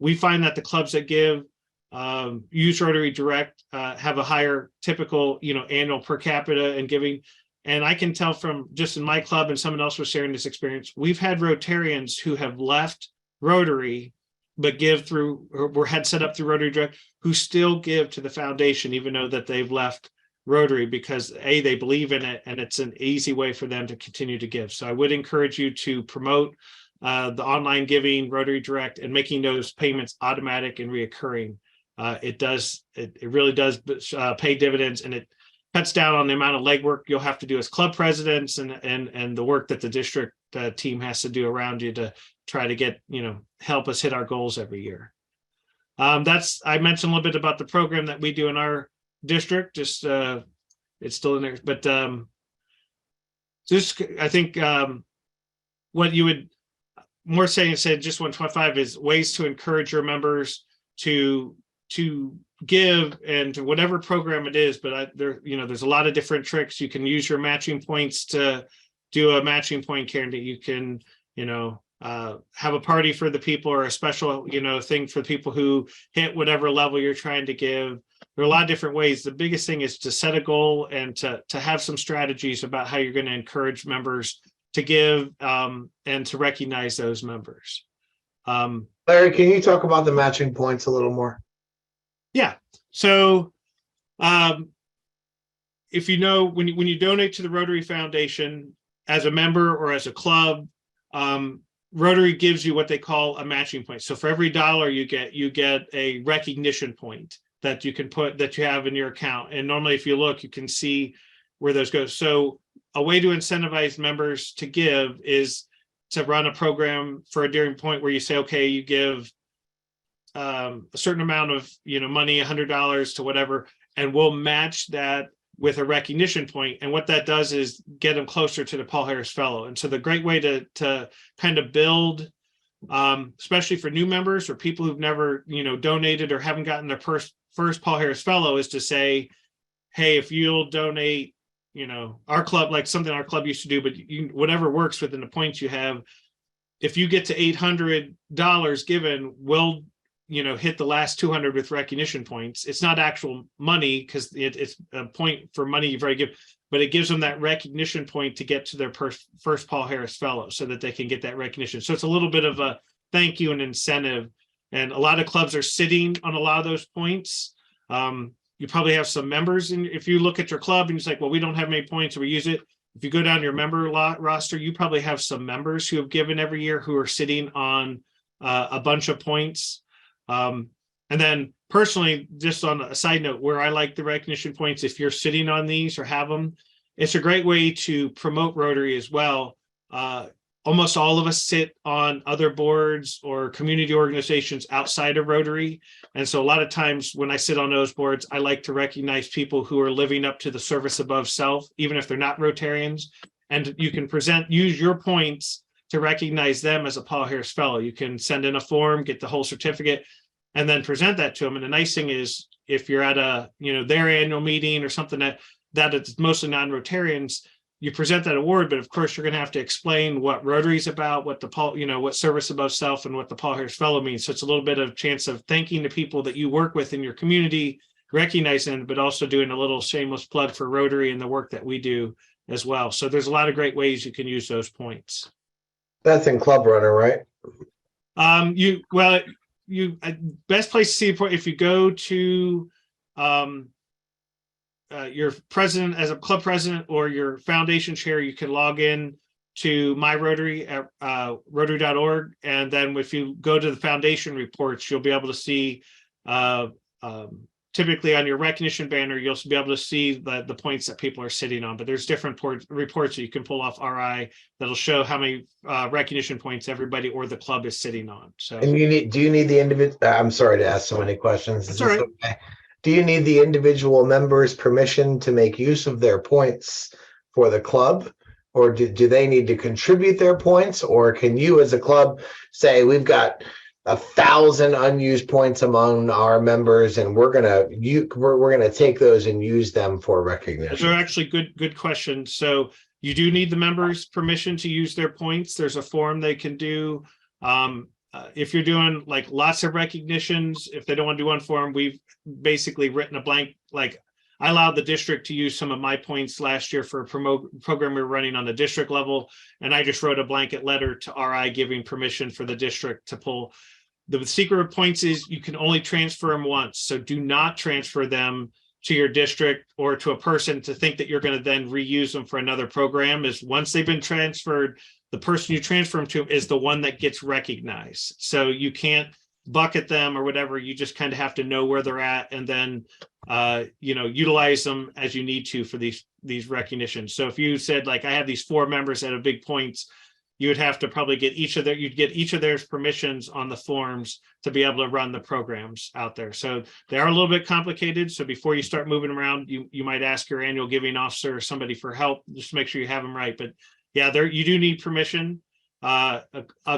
We find that the clubs that give use Rotary Direct have a higher typical, annual per capita and giving. And I can tell from just in my club, and someone else was sharing this experience, we've had Rotarians who have left Rotary give through, or were had set up through Rotary Direct, who still give to the foundation, even though that they've left Rotary, because they believe in it, and it's an easy way for them to continue to give. So I would encourage you to promote the online giving, Rotary Direct, and making those payments automatic and reoccurring. It really does pay dividends, and it cuts down on the amount of legwork you'll have to do as club presidents, and the work that the district team has to do around you to try to get, help us hit our goals every year. I mentioned a little bit about the program that we do in our district. Just it's still in there, but just I think what you would more say instead just 125 is ways to encourage your members to give, and to whatever program it is. But there's a lot of different tricks. You can use your matching points to do a matching point guarantee. You can have a party for the people, or a special thing for people who hit whatever level you're trying to give. There are a lot of different ways. The biggest thing is to set a goal and to have some strategies about how you're going to encourage members to give, and to recognize those members. Larry, can you talk about the matching points a little more? Yeah. So if when you donate to the Rotary Foundation as a member or as a club, Rotary gives you what they call a matching point. So for every dollar you get a recognition point that you can that you have in your account. And normally if you look, you can see where those go. So a way to incentivize members to give is to run a program for a during point where you say, okay, you give a certain amount of money, $100 to whatever, and we'll match that with a recognition point. And what that does is get them closer to the Paul Harris Fellow. And so the great way to kind of build, especially for new members or people who've never donated or haven't gotten their first Paul Harris Fellow, is to say, hey, if you'll donate, our club, like something our club used to do, but whatever works within the points you have, if you get to $800 given, we'll hit the last 200 with recognition points. It's not actual money, because it's a point for money you've already given, but it gives them that recognition point to get to their first Paul Harris Fellow, so that they can get that recognition. So it's a little bit of a thank you and incentive. And a lot of clubs are sitting on a lot of those points. You probably have some members, and if you look at your club and it's like, well, we don't have many points, so we use it. If you go down your member roster, you probably have some members who have given every year who are sitting on a bunch of points. And then personally, just on a side note, where I like the recognition points, if you're sitting on these or have them, it's a great way to promote Rotary as well. Almost all of us sit on other boards or community organizations outside of Rotary. And so a lot of times when I sit on those boards, I like to recognize people who are living up to the service above self, even if they're not Rotarians. And you can use your points to recognize them as a Paul Harris Fellow. You can send in a form, get the whole certificate, and then present that to them. And the nice thing is, if you're at their annual meeting or something that it's mostly non-Rotarians, you present that award, but of course you're going to have to explain what Rotary's about, what the Paul, what service above self, and what the Paul Harris Fellow means. So it's a little bit of chance of thanking the people that you work with in your community, recognizing, but also doing a little shameless plug for Rotary and the work that we do as well. So there's a lot of great ways you can use those points. That's in Club Runner, right? Best place to see a point, if you go to your president as a club president or your foundation chair, you can log in to my Rotary at rotary.org. And then if you go to the foundation reports, you'll be able to see, typically on your recognition banner, you'll be able to see the points that people are sitting on. But there's different reports that you can pull off RI that'll show how many recognition points everybody or the club is sitting on. So, and do you need the individual? I'm sorry to ask so many questions. That's all right. Okay? Do you need the individual members' permission to make use of their points for the club? Or do they need to contribute their points? Or can you as a club say, we've got 1,000 unused points among our members, and we're gonna take those and use them for recognition? Those are actually good questions. So you do need the members' permission to use their points. There's a form they can do. If you're doing like lots of recognitions, if they don't want to do one form, we've basically written a blank. Like, I allowed the district to use some of my points last year for a program we were running on the district level, and I just wrote a blanket letter to RI giving permission for the district to pull. The secret of points is you can only transfer them once. So do not transfer them to your district or to a person to think that you're going to then reuse them for another program. Is once they've been transferred, the person you transfer them to is the one that gets recognized. So you can't bucket them or whatever. You just kind of have to know where they're at and then utilize them as you need to for these recognitions. So if you said, like, I have these 4 members that have big points, you would have to probably get each of their permissions on the forms to be able to run the programs out there. So they are a little bit complicated. So before you start moving around, you might ask your annual giving officer or somebody for help, just to make sure you have them right. But yeah, you do need permission. A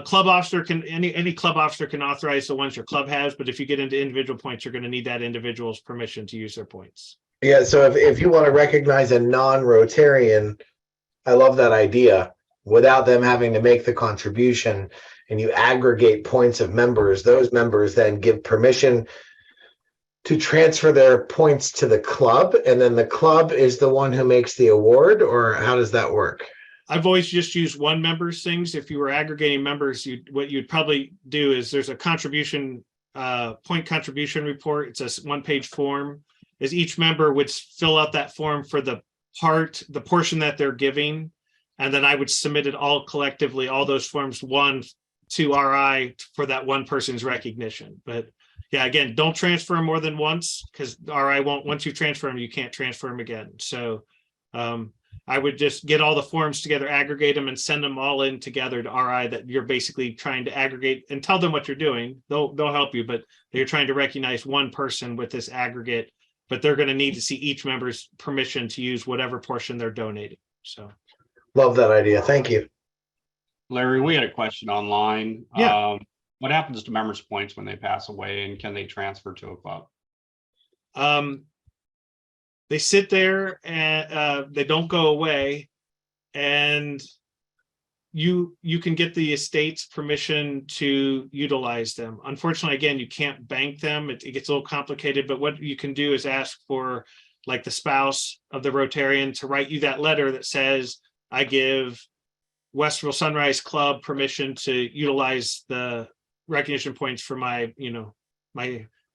club officer any club officer can authorize the ones your club has, but if you get into individual points, you're going to need that individual's permission to use their points. Yeah, so if you want to recognize a non-Rotarian, I love that idea, without them having to make the contribution, and you aggregate points of members, those members then give permission to transfer their points to the club, and then the club is the one who makes the award, or how does that work? I've always just used one member's things. If you were aggregating members, what you'd probably do is there's a contribution, point contribution report. It's a 1-page form. Is each member would fill out that form for the portion that they're giving. And then I would submit it all collectively, all those forms, one to RI for that one person's recognition. But yeah, again, don't transfer them more than once, because RI won't, once you transfer them, you can't transfer them again. So I would just get all the forms together, aggregate them, and send them all in together to RI that you're basically trying to aggregate, and tell them what you're doing. They'll help you, but you're trying to recognize one person with this aggregate, but they're going to need to see each member's permission to use whatever portion they're donating. So love that idea. Thank you. Larry, we had a question online. Yeah. What happens to members' points when they pass away, and can they transfer to a club? They sit there and they don't go away, and you can get the estate's permission to utilize them. Unfortunately, again, you can't bank them. It gets a little complicated, but what you can do is ask for, like, the spouse of the Rotarian to write you that letter that says, I give Westerville Sunrise Club permission to utilize the recognition points for my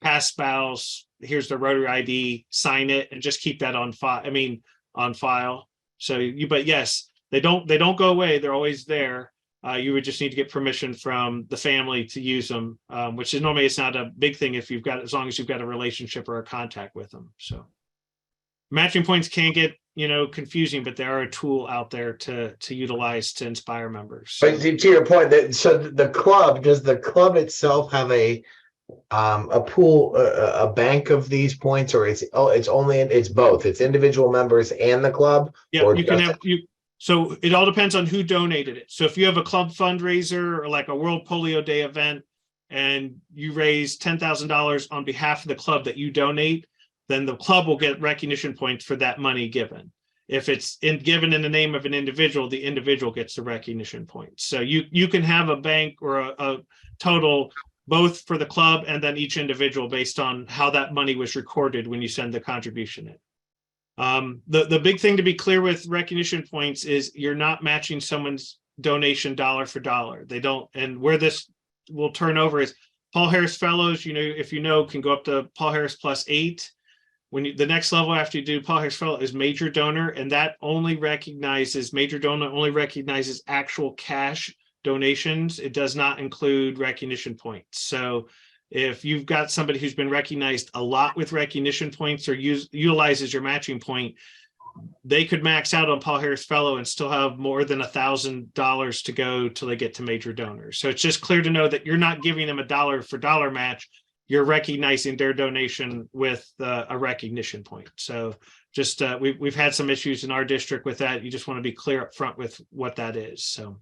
past spouse. Here's the Rotary ID, sign it, and just keep that on file. So but yes, they don't go away. They're always there. You would just need to get permission from the family to use them, which is normally, it's not a big thing if as long as you've got a relationship or a contact with them. So matching points can get confusing, but they are a tool out there to utilize to inspire members. So, but to your point, does the club itself have a pool, a bank of these points, or it's both, it's individual members and the club? Yeah, you can have so it all depends on who donated it. So if you have a club fundraiser or like a World Polio Day event and you raise $10,000 on behalf of the club that you donate, then the club will get recognition points for that money given. If it's given in the name of an individual, the individual gets the recognition points. So you can have a bank or a total, both for the club and then each individual, based on how that money was recorded when you send the contribution in. The big thing to be clear with recognition points is you're not matching someone's donation dollar for dollar. They don't, and where this will turn over is Paul Harris Fellows, if can go up to Paul Harris +8. When the next level after you do Paul Harris Fellow is major donor, and that major donor only recognizes actual cash donations. It does not include recognition points. So if you've got somebody who's been recognized a lot with recognition points or utilizes your matching point, they could max out on Paul Harris Fellow and still have more than $1,000 to go till they get to major donors. So it's just clear to know that you're not giving them a dollar for dollar match. You're recognizing their donation with a recognition point. So just we've had some issues in our district with that. You just want to be clear up front with what that is. So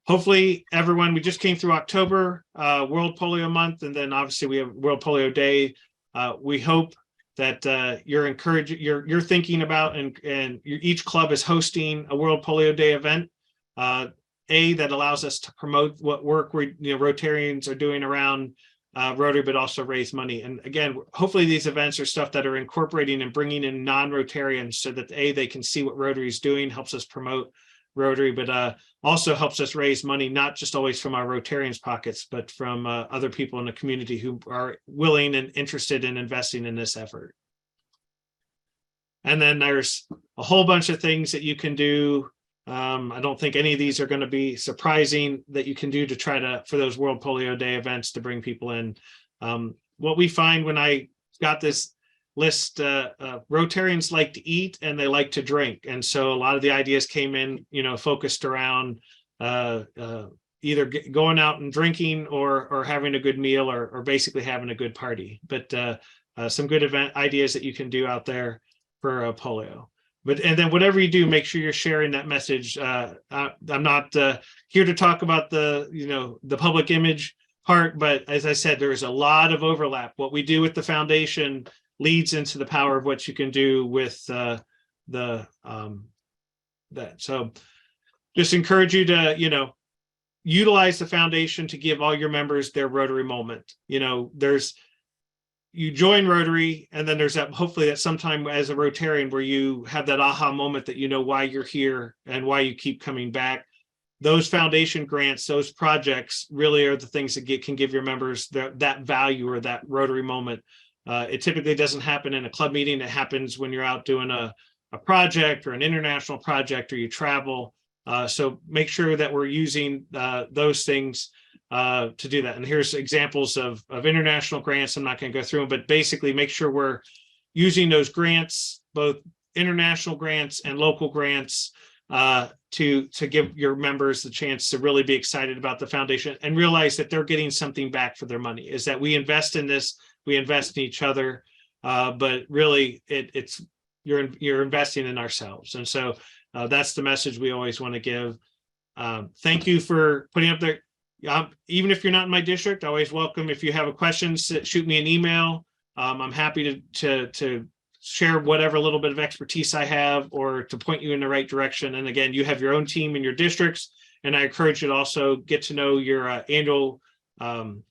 hopefully everyone, we just came through October, World Polio Month, and then obviously we have World Polio Day. We hope that you're thinking about, and each club is hosting a World Polio Day event. That allows us to promote what work Rotarians are doing around Rotary, but also raise money. And again, hopefully these events are stuff that are incorporating and bringing in non-Rotarians so that they can see what Rotary is doing, helps us promote Rotary, but also helps us raise money, not just always from our Rotarians' pockets, but from other people in the community who are willing and interested in investing in this effort. And then there's a whole bunch of things that you can do. I don't think any of these are going to be surprising that you can do to try to, for those World Polio Day events, to bring people in. What we find when I got this list, Rotarians like to eat and they like to drink. And so a lot of the ideas came in, focused around either going out and drinking or having a good meal or basically having a good party. But some good event ideas that you can do out there for polio. And then whatever you do, make sure you're sharing that message. I'm not here to talk about the public image part, but as I said, there's a lot of overlap. What we do with the foundation leads into the power of what you can do with that. So just encourage you to, utilize the foundation to give all your members their Rotary moment. You join Rotary, and then there's that, hopefully that sometime as a Rotarian where you have that aha moment that you know why you're here and why you keep coming back. Those foundation grants, those projects really are the things that can give your members that value or that Rotary moment. It typically doesn't happen in a club meeting. It happens when you're out doing a project or an international project or you travel. So make sure that we're using those things to do that. And here's examples of international grants. I'm not going to go through them, but basically make sure we're using those grants, both international grants and local grants, to give your members the chance to really be excited about the foundation and realize that they're getting something back for their money. Is that we invest in this, we invest in each other, but really it's you're investing in ourselves. And so that's the message we always want to give. Thank you for putting up there. Even if you're not in my district, I always welcome. If you have a question, shoot me an email. I'm happy to share whatever little bit of expertise I have or to point you in the right direction. And again, you have your own team in your districts, and I encourage you to also get to know your annual fund,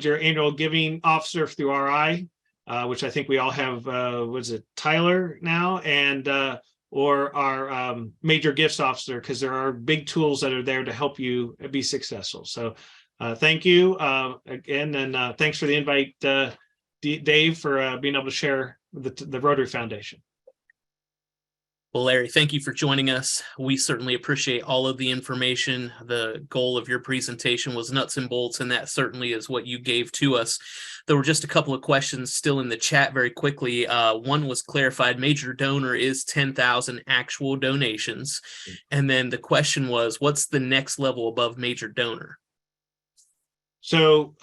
your annual giving officer through RI, which I think we all have. Was it Tyler now? And or our major gifts officer, because there are big tools that are there to help you be successful. So thank you again, and thanks for the invite, Dave, for being able to share the Rotary Foundation. Well, Larry, thank you for joining us. We certainly appreciate all of the information. The goal of your presentation was nuts and bolts, and that certainly is what you gave to us. There were just a couple of questions still in the chat very quickly. One was clarified. Major donor is 10,000 actual donations. And then the question was, what's the next level above major donor? So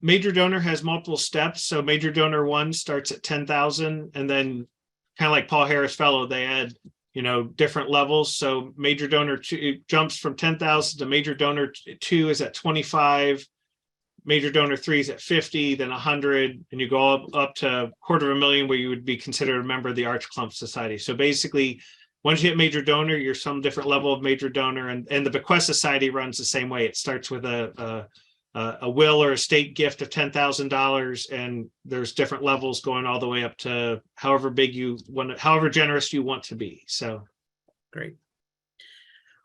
major donor has multiple steps. So major donor 1 starts at 10,000, and then kind of like Paul Harris Fellow, they add, different levels. So major donor 2 jumps from 10,000 to major donor 2 is at 25. Major donor 3 is at 50, then 100, and you go up to $250,000 where you would be considered a member of the Arch Clump Society. So basically, once you hit major donor, you're some different level of major donor, and the Bequest Society runs the same way. It starts with a will or estate gift of $10,000, and there's different levels going all the way up to however big you want, however generous you want to be. So great.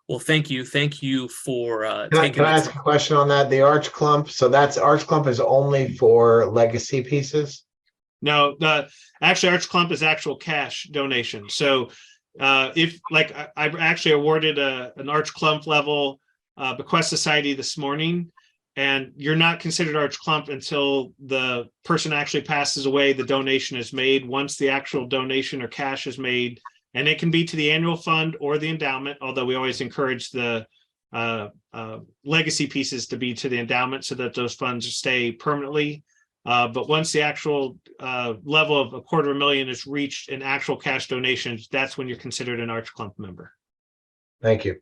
Well, thank you for taking. Can I ask a question on that? The Arch Clump. So that's Arch Clump is only for legacy pieces. No, actually Arch Clump is actual cash donation. So if like I actually awarded an Arch Clump level Bequest Society this morning. And you're not considered Arch Clump until the person actually passes away, the donation is made. Once the actual donation or cash is made, and it can be to the annual fund or the endowment, although we always encourage the legacy pieces to be to the endowment so that those funds stay permanently. But once the actual level of $250,000 is reached in actual cash donations, that's when you're considered an Arch Clump member. Thank you.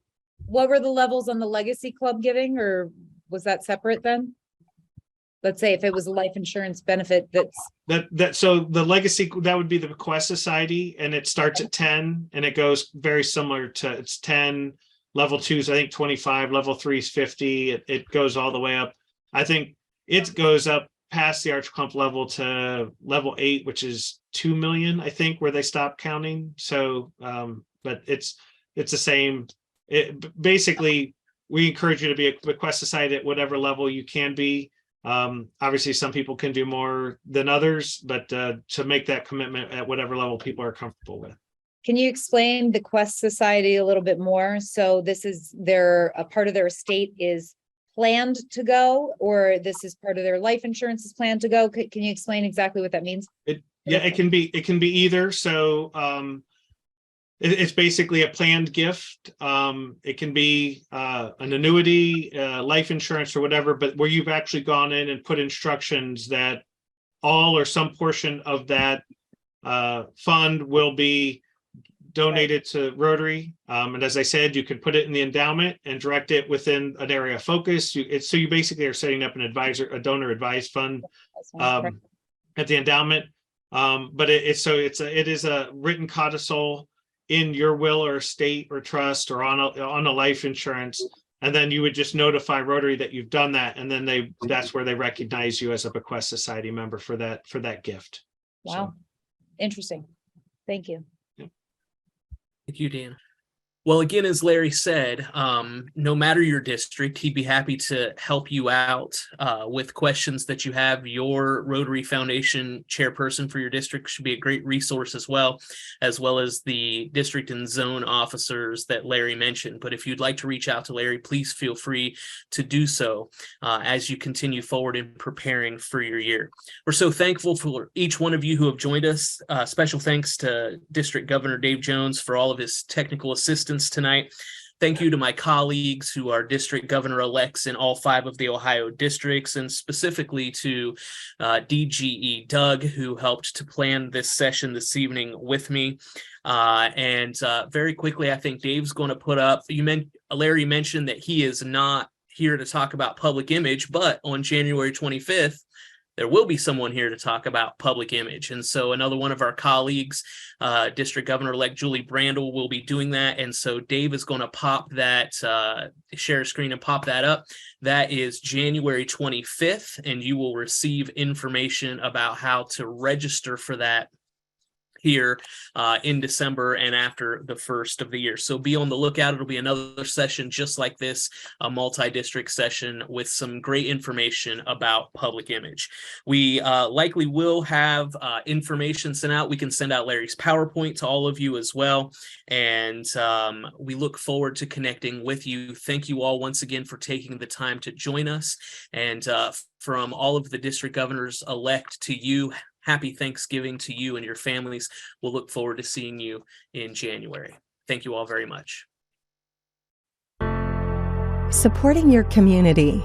What were the levels on the legacy club giving, or was that separate then? Let's say if it was a life insurance benefit, so the legacy, that would be the Bequest Society, and it starts at 10 and it goes very similar to, it's 10, level 2 is I think 25, level 3 is 50. It goes all the way up. I think it goes up past the Arch Clump level to level 8, which is 2 million, I think, where they stop counting. So but it's the same basically, we encourage you to be a bequest society at whatever level you can be. Obviously, some people can do more than others, but to make that commitment at whatever level people are comfortable with. Can you explain the Quest Society a little bit more? So this is a part of their estate is planned to go, or this is part of their life insurance is planned to go? Can you explain exactly what that means? It can be either. So it's basically a planned gift. It can be an annuity, life insurance, or whatever, but where you've actually gone in and put instructions that all or some portion of that fund will be donated to Rotary. And as I said, you can put it in the endowment and direct it within an area of focus. So you basically are setting up a donor advised fund at the endowment. But it is a written codicil in your will or estate or trust or on a life insurance. And then you would just notify Rotary that you've done that. And then that's where they recognize you as a bequest society member for that gift. Wow. Interesting. Thank you. Thank you, Dan. Well, again, as Larry said, no matter your district, he'd be happy to help you out with questions that you have. Your Rotary Foundation chairperson for your district should be a great resource as well as the district and zone officers that Larry mentioned. But if you'd like to reach out to Larry, please feel free to do so as you continue forward in preparing for your year. We're so thankful for each one of you who have joined us. Special thanks to District Governor Dave Jones for all of his technical assistance tonight. Thank you to my colleagues who are district governor-elects in all 5 of the Ohio districts, and specifically to DGE Doug, who helped to plan this session this evening with me. And very quickly, I think Dave's going to put up, Larry mentioned that he is not here to talk about public image, but on January 25th, there will be someone here to talk about public image. And so another one of our colleagues, District Governor-elect Julie Brandel, will be doing that. And so Dave is going to pop that, share a screen and pop that up. That is January 25th, and you will receive information about how to register for that here in December and after the first of the year. So be on the lookout. It'll be another session just like this, a multi-district session with some great information about public image. We likely will have information sent out. We can send out Larry's PowerPoint to all of you as well. And we look forward to connecting with you. Thank you all once again for taking the time to join us. And from all of the district governors-elect to you, happy Thanksgiving to you and your families. We'll look forward to seeing you in January. Thank you all very much. Supporting your community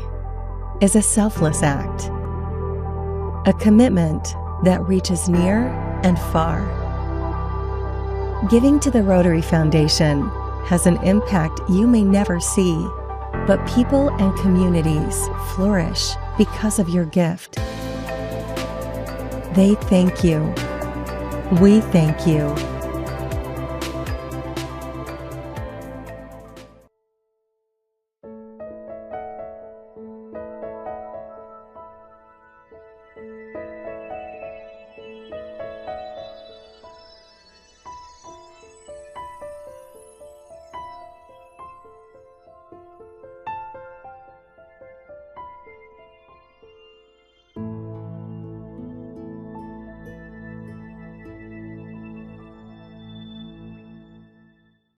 is a selfless act, a commitment that reaches near and far. Giving to the Rotary Foundation has an impact you may never see, but people and communities flourish because of your gift. They thank you. We thank you.